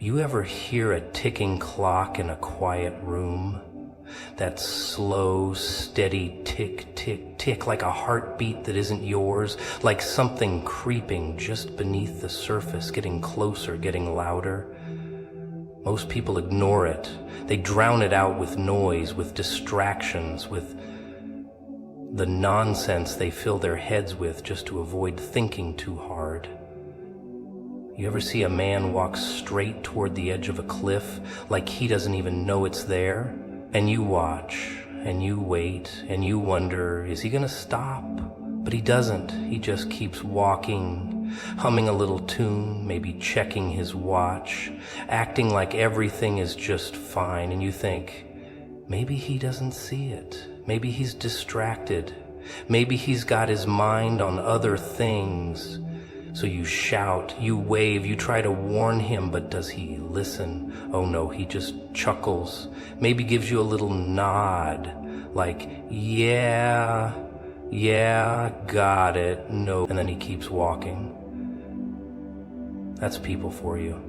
You ever hear a ticking clock in a quiet room? That slow, steady tick, tick, tick, like a heartbeat that isn't yours, like something creeping just beneath the surface, getting closer, getting louder. Most people ignore it. They drown it out with noise, with distractions, with the nonsense they fill their heads with just to avoid thinking too hard. You ever see a man walk straight toward the edge of a cliff, like he doesn't even know it's there? And you watch, and you wait, and you wonder, is he gonna stop? But he doesn't. He just keeps walking, humming a little tune, maybe checking his watch, acting like everything is just fine. And you think, maybe he doesn't see it. Maybe he's distracted. Maybe he's got his mind on other things. So you shout, you wave, you try to warn him, but does he listen? Oh no, he just chuckles, maybe gives you a little nod, like, yeah, got it, no, and then he keeps walking. That's people for you.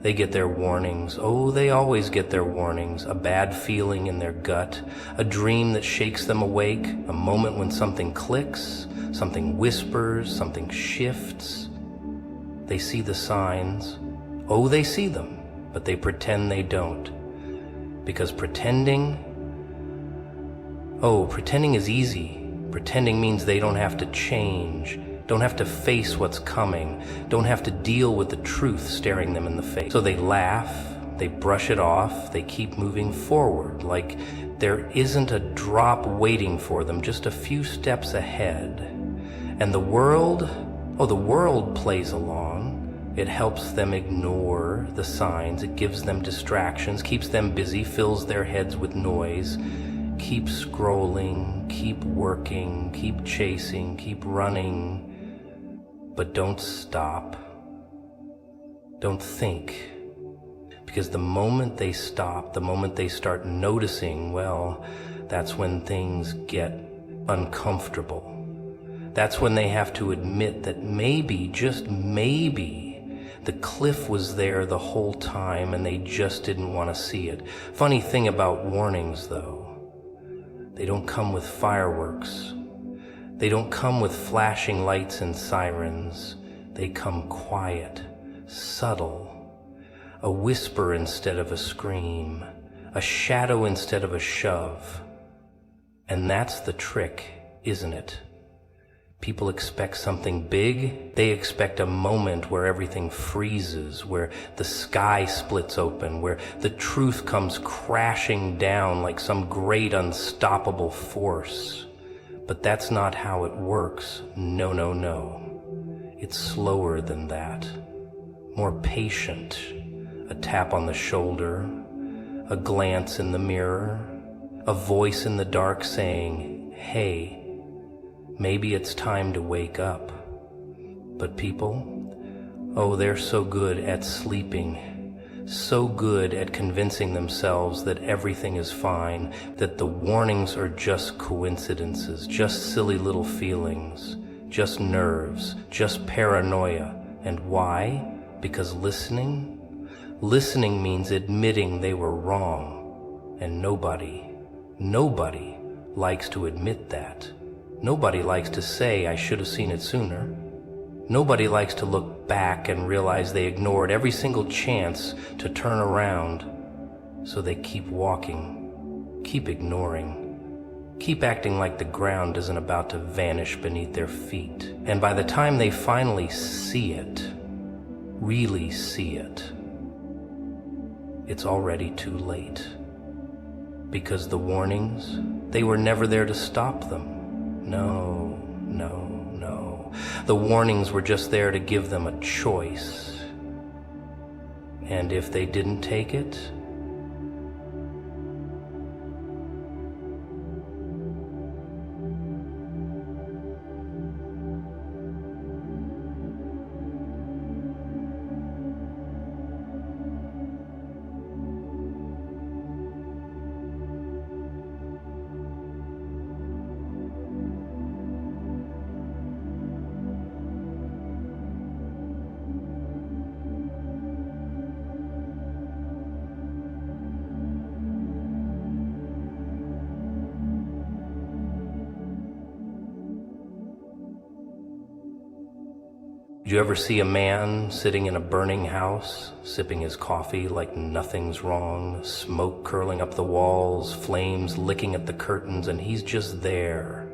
They get their warnings. Oh, they always get their warnings. A bad feeling in their gut, a dream that shakes them awake, a moment when something clicks, something whispers, something shifts. They see the signs. Oh, they see them, but they pretend they don't. Because pretending is easy. Pretending means they don't have to change, don't have to face what's coming, don't have to deal with the truth staring them in the face. So they laugh, they brush it off, they keep moving forward, like there isn't a drop waiting for them, just a few steps ahead. And the world plays along. It helps them ignore the signs, it gives them distractions, keeps them busy, fills their heads with noise. Keep scrolling, keep working, keep chasing, keep running, but don't stop. Don't think. Because the moment they stop, the moment they start noticing, well, that's when things get uncomfortable. That's when they have to admit that maybe, just maybe, the cliff was there the whole time and they just didn't want to see it. Funny thing about warnings, though, they don't come with fireworks. They don't come with flashing lights and sirens. They come quiet, subtle, a whisper instead of a scream, a shadow instead of a shove. And that's the trick, isn't it? People expect something big. They expect a moment where everything freezes, where the sky splits open, where the truth comes crashing down like some great unstoppable force. But that's not how it works. No, no, no. It's slower than that. More patient. A tap on the shoulder, a glance in the mirror, a voice in the dark saying, hey, maybe it's time to wake up. But people, oh, they're so good at sleeping, so good at convincing themselves that everything is fine, that the warnings are just coincidences, just silly little feelings, just nerves, just paranoia. And why? Because listening means admitting they were wrong. And nobody likes to admit that. Nobody likes to say, I should have seen it sooner. Nobody likes to look back and realize they ignored every single chance to turn around. So they keep walking, keep ignoring, keep acting like the ground isn't about to vanish beneath their feet. And by the time they finally see it, really see it, it's already too late. Because the warnings, they were never there to stop them. No. The warnings were just there to give them a choice. And if they didn't take it, you ever see a man sitting in a burning house, sipping his coffee like nothing's wrong, smoke curling up the walls, flames licking at the curtains, and he's just there,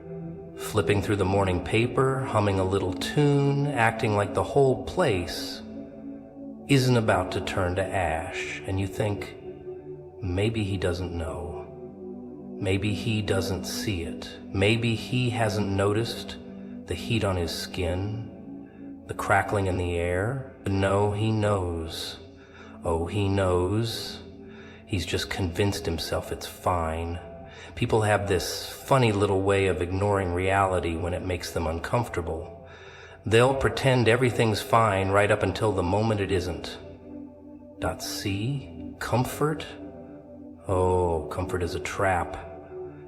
flipping through the morning paper, humming a little tune, acting like the whole place isn't about to turn to ash, and you think, maybe he doesn't know. Maybe he doesn't see it. Maybe he hasn't noticed the heat on his skin, the crackling in the air. No, he knows. Oh, he knows. He's just convinced himself it's fine. People have this funny little way of ignoring reality when it makes them uncomfortable. They'll pretend everything's fine right up until the moment it isn't. See? Comfort? Oh, comfort is a trap.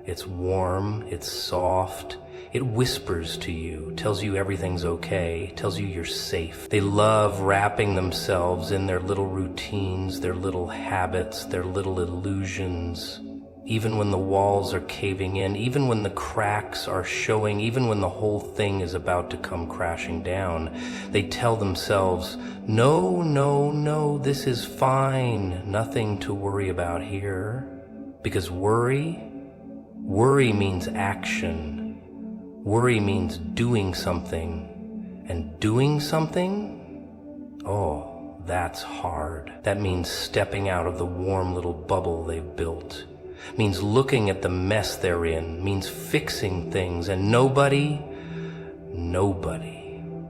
It's warm, it's soft, it whispers to you, tells you everything's okay, tells you you're safe. They love wrapping themselves in their little routines, their little habits, their little illusions. Even when the walls are caving in, even when the cracks are showing, even when the whole thing is about to come crashing down, they tell themselves, no, no, no, this is fine, nothing to worry about here. Because worry means action. Worry means doing something. And doing something? Oh, that's hard. That means stepping out of the warm little bubble they've built. Means looking at the mess they're in. Means fixing things. And nobody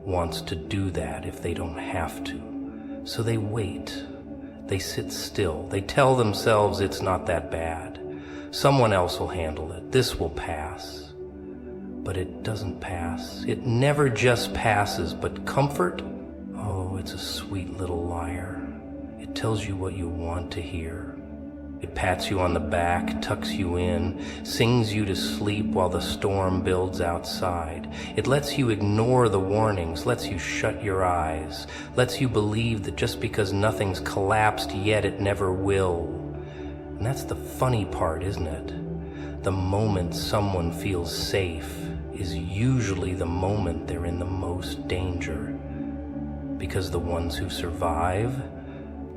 wants to do that if they don't have to. So they wait. They sit still. They tell themselves it's not that bad. Someone else will handle it. This will pass. But it doesn't pass. It never just passes. But comfort? Oh, it's a sweet little liar. It tells you what you want to hear. It pats you on the back, tucks you in, sings you to sleep while the storm builds outside. It lets you ignore the warnings, lets you shut your eyes, lets you believe that just because nothing's collapsed yet, it never will. And that's the funny part, isn't it? The moment someone feels safe is usually the moment they're in the most danger. Because the ones who survive,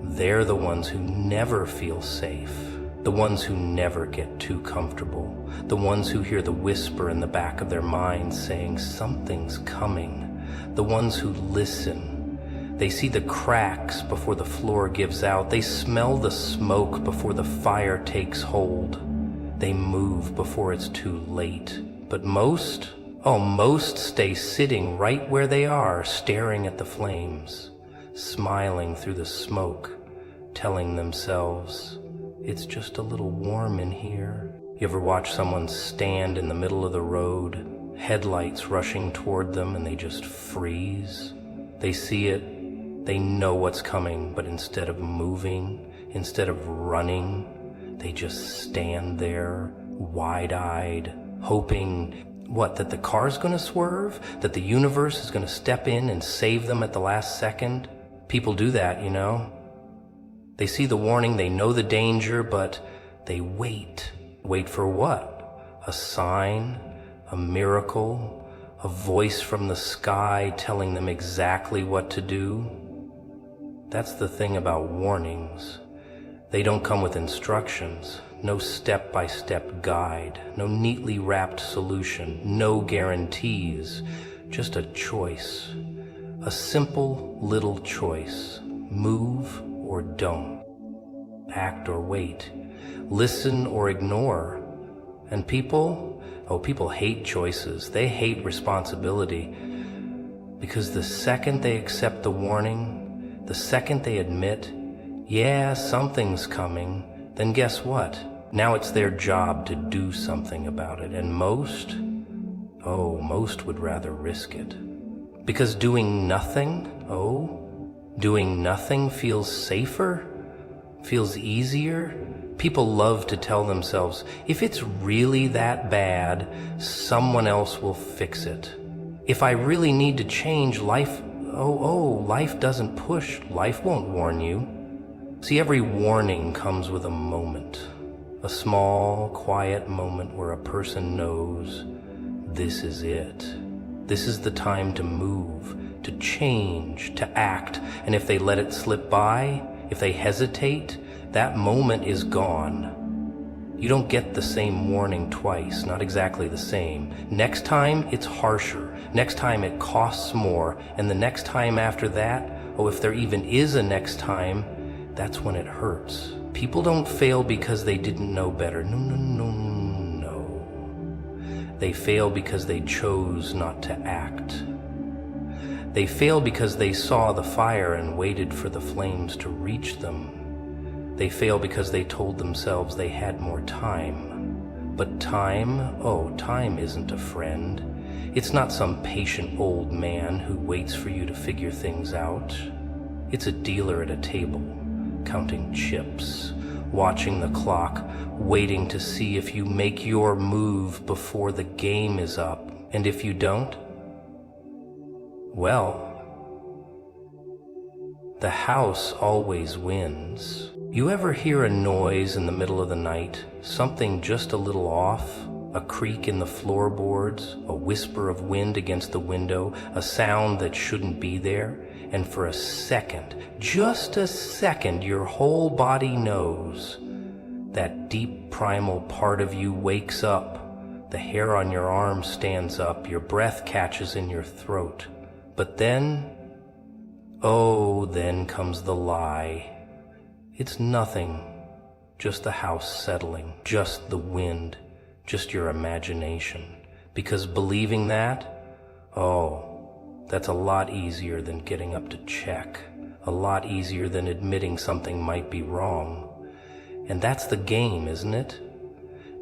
they're the ones who never feel safe. The ones who never get too comfortable. The ones who hear the whisper in the back of their minds saying something's coming. The ones who listen. They see the cracks before the floor gives out. They smell the smoke before the fire takes hold. They move before it's too late. But most stay sitting right where they are, staring at the flames, smiling through the smoke, telling themselves, it's just a little warm in here. You ever watch someone stand in the middle of the road, headlights rushing toward them, and they just freeze? They see it. They know what's coming, but instead of moving, instead of running, they just stand there, wide-eyed, hoping, that the car's gonna swerve? That the universe is gonna step in and save them at the last second? People do that, you know? They see the warning, they know the danger, but they wait. Wait for what? A sign? A miracle? A voice from the sky telling them exactly what to do? That's the thing about warnings. They don't come with instructions, no step-by-step guide, no neatly wrapped solution, no guarantees, just a choice. A simple little choice. Move or don't. Act or wait. Listen or ignore. And people hate choices. They hate responsibility. Because the second they accept the warning, the second they admit, yeah, something's coming, then guess what? Now it's their job to do something about it. And most would rather risk it. Because doing nothing feels safer, feels easier. People love to tell themselves, if it's really that bad, someone else will fix it. If I really need to change, life doesn't push, life won't warn you. See, every warning comes with a moment, a small, quiet moment where a person knows this is it. This is the time to move, to change, to act. And if they let it slip by, if they hesitate, that moment is gone. You don't get the same warning twice, not exactly the same. Next time, it's harsher. Next time, it costs more. And the next time after that, oh, if there even is a next time, that's when it hurts. People don't fail because they didn't know better. No, no, no, no. They fail because they chose not to act. They fail because they saw the fire and waited for the flames to reach them. They fail because they told themselves they had more time. But time, oh, time isn't a friend. It's not some patient old man who waits for you to figure things out. It's a dealer at a table, counting chips, watching the clock, waiting to see if you make your move before the game is up. And if you don't, well, the house always wins. You ever hear a noise in the middle of the night, something just a little off? A creak in the floorboards, a whisper of wind against the window, a sound that shouldn't be there? And for a second, just a second, your whole body knows. That deep primal part of you wakes up. The hair on your arm stands up, your breath catches in your throat. But then, oh, then comes the lie. It's nothing, just the house settling, just the wind, just your imagination. Because believing that, oh, that's a lot easier than getting up to check, a lot easier than admitting something might be wrong. And that's the game, isn't it?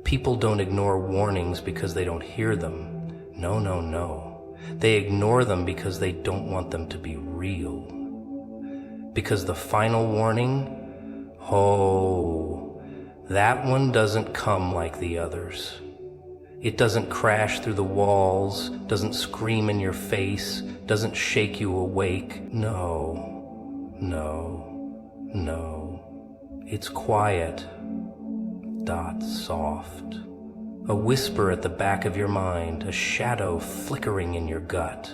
People don't ignore warnings because they don't hear them. No, no, no. They ignore them because they don't want them to be real. Because the final warning, oh, that one doesn't come like the others. It doesn't crash through the walls, doesn't scream in your face, doesn't shake you awake. No, no, no. It's quiet, soft. A whisper at the back of your mind, a shadow flickering in your gut.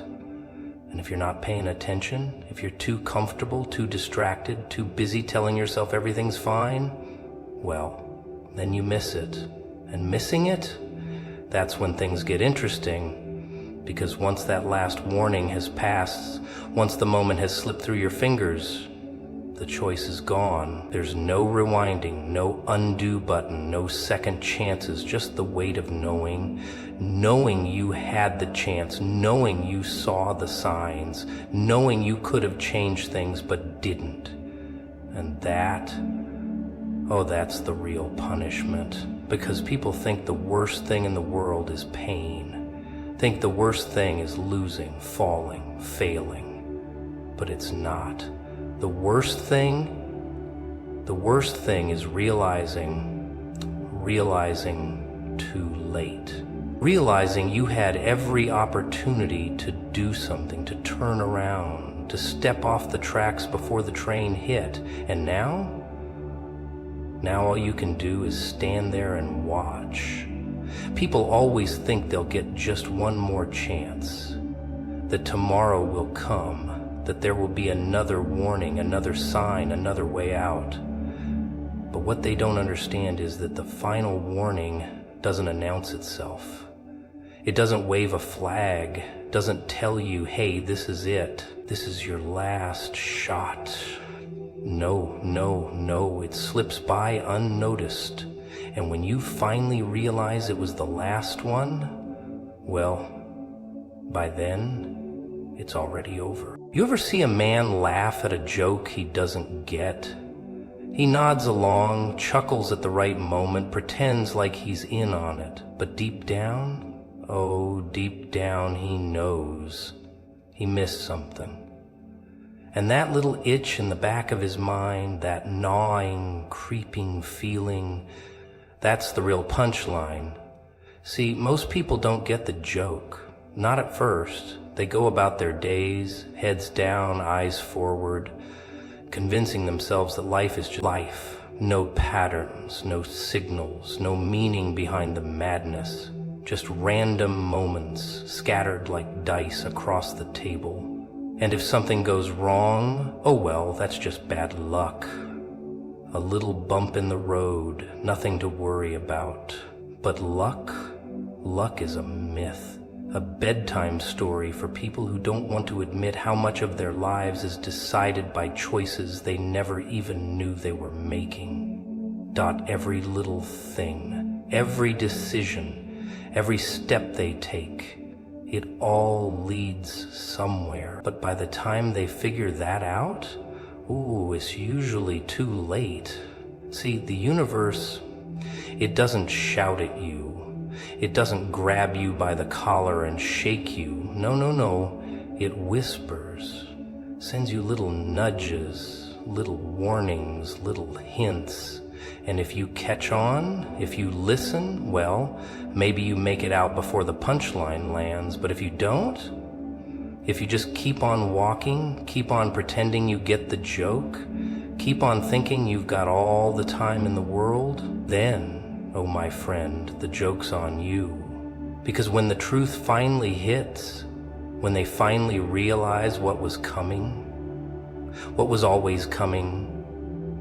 And if you're not paying attention, if you're too comfortable, too distracted, too busy telling yourself everything's fine, well, then you miss it. And missing it? That's when things get interesting, because once that last warning has passed, once the moment has slipped through your fingers, the choice is gone. There's no rewinding, no undo button, no second chances, just the weight of knowing you had the chance, knowing you saw the signs, knowing you could have changed things but didn't. And that, oh, that's the real punishment. Because people think the worst thing in the world is pain. Think the worst thing is losing, falling, failing. But it's not. The worst thing is realizing too late. Realizing you had every opportunity to do something, to turn around, to step off the tracks before the train hit. And now all you can do is stand there and watch. People always think they'll get just one more chance, that tomorrow will come, that there will be another warning, another sign, another way out. But what they don't understand is that the final warning doesn't announce itself. It doesn't wave a flag, doesn't tell you, hey, this is it. This is your last shot. No, no, no, it slips by unnoticed. And when you finally realize it was the last one, well, by then, it's already over. You ever see a man laugh at a joke he doesn't get? He nods along, chuckles at the right moment, pretends like he's in on it. But deep down, oh, deep down he knows he missed something. And that little itch in the back of his mind, that gnawing, creeping feeling, that's the real punchline. See, most people don't get the joke. Not at first. They go about their days, heads down, eyes forward, convincing themselves that life is just life. No patterns, no signals, no meaning behind the madness. Just random moments scattered like dice across the table. And if something goes wrong, oh well, that's just bad luck. A little bump in the road, nothing to worry about. But luck is a myth, a bedtime story for people who don't want to admit how much of their lives is decided by choices they never even knew they were making. Every little thing, every decision, every step they take, it all leads somewhere. But by the time they figure that out, ooh, it's usually too late. See, the universe, it doesn't shout at you. It doesn't grab you by the collar and shake you. No. It whispers, sends you little nudges, little warnings, little hints. And if you catch on, if you listen, well, maybe you make it out before the punchline lands. But if you don't, if you just keep on walking, keep on pretending you get the joke, keep on thinking you've got all the time in the world, then, oh my friend, the joke's on you. Because when the truth finally hits, when they finally realize what was coming, what was always coming,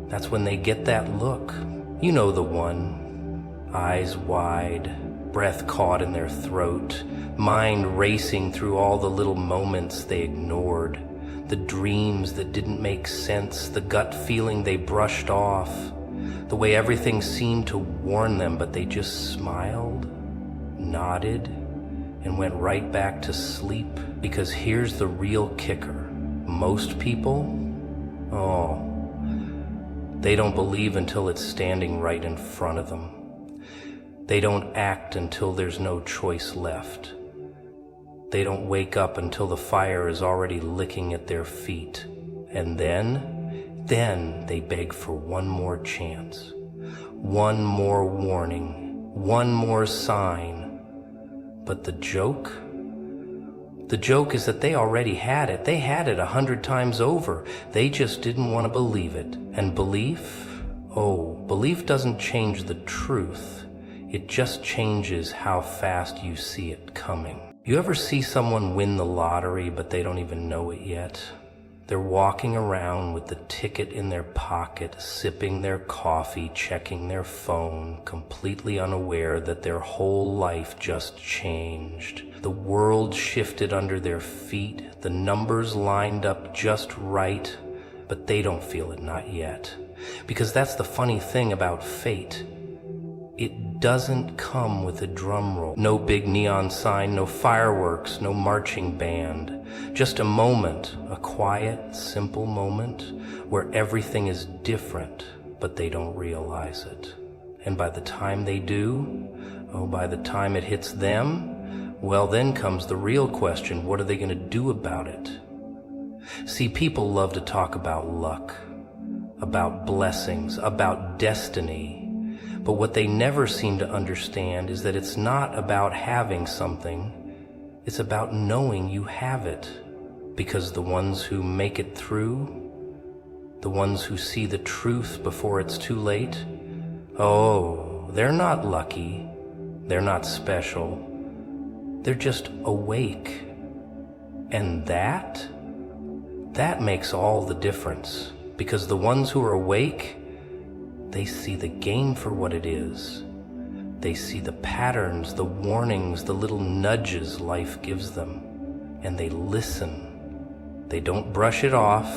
that's when they get that look. You know the one. Eyes wide, breath caught in their throat, mind racing through all the little moments they ignored, the dreams that didn't make sense, the gut feeling they brushed off, the way everything seemed to warn them, but they just smiled, nodded, and went right back to sleep. Because here's the real kicker. Most people, they don't believe until it's standing right in front of them. They don't act until there's no choice left. They don't wake up until the fire is already licking at their feet. And then they beg for one more chance, one more warning, one more sign. But the joke is that they already had it. They had it 100 times over. They just didn't want to believe it. And belief doesn't change the truth. It just changes how fast you see it coming. You ever see someone win the lottery, but they don't even know it yet? They're walking around with the ticket in their pocket, sipping their coffee, checking their phone, completely unaware that their whole life just changed. The world shifted under their feet, the numbers lined up just right, but they don't feel it, not yet. Because that's the funny thing about fate. It doesn't come with a drum roll. No big neon sign, no fireworks, no marching band. Just a moment, a quiet, simple moment where everything is different, but they don't realize it. And by the time they do, by the time it hits them, well, then comes the real question, what are they going to do about it? See, people love to talk about luck, about blessings, about destiny. But what they never seem to understand is that it's not about having something, it's about knowing you have it. Because the ones who make it through, the ones who see the truth before it's too late, they're not lucky, they're not special, they're just awake. And that makes all the difference. Because the ones who are awake, they see the game for what it is. They see the patterns, the warnings, the little nudges life gives them. And they listen. They don't brush it off.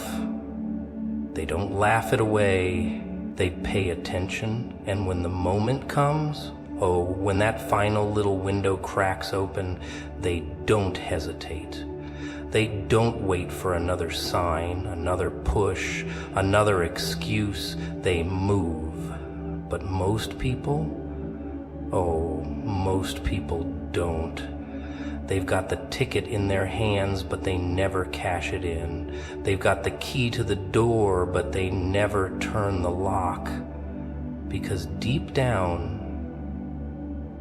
They don't laugh it away. They pay attention. And when the moment comes, when that final little window cracks open, they don't hesitate. They don't wait for another sign, another push, another excuse. They move. But most people, most people don't. They've got the ticket in their hands, but they never cash it in. They've got the key to the door, but they never turn the lock. Because deep down,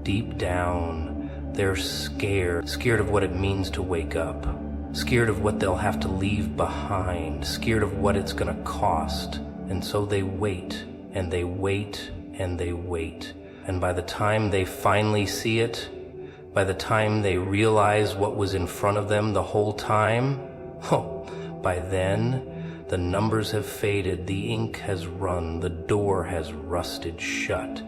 they're scared of what it means to wake up. Scared of what they'll have to leave behind, scared of what it's gonna cost. And so they wait, and they wait, and they wait. And by the time they finally see it, by the time they realize what was in front of them the whole time, Oh, by then, the numbers have faded, the ink has run, the door has rusted shut,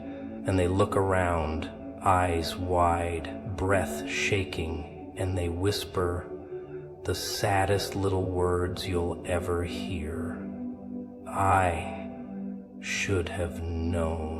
and they look around, eyes wide, breath shaking, and they whisper the saddest little words you'll ever hear. I should have known.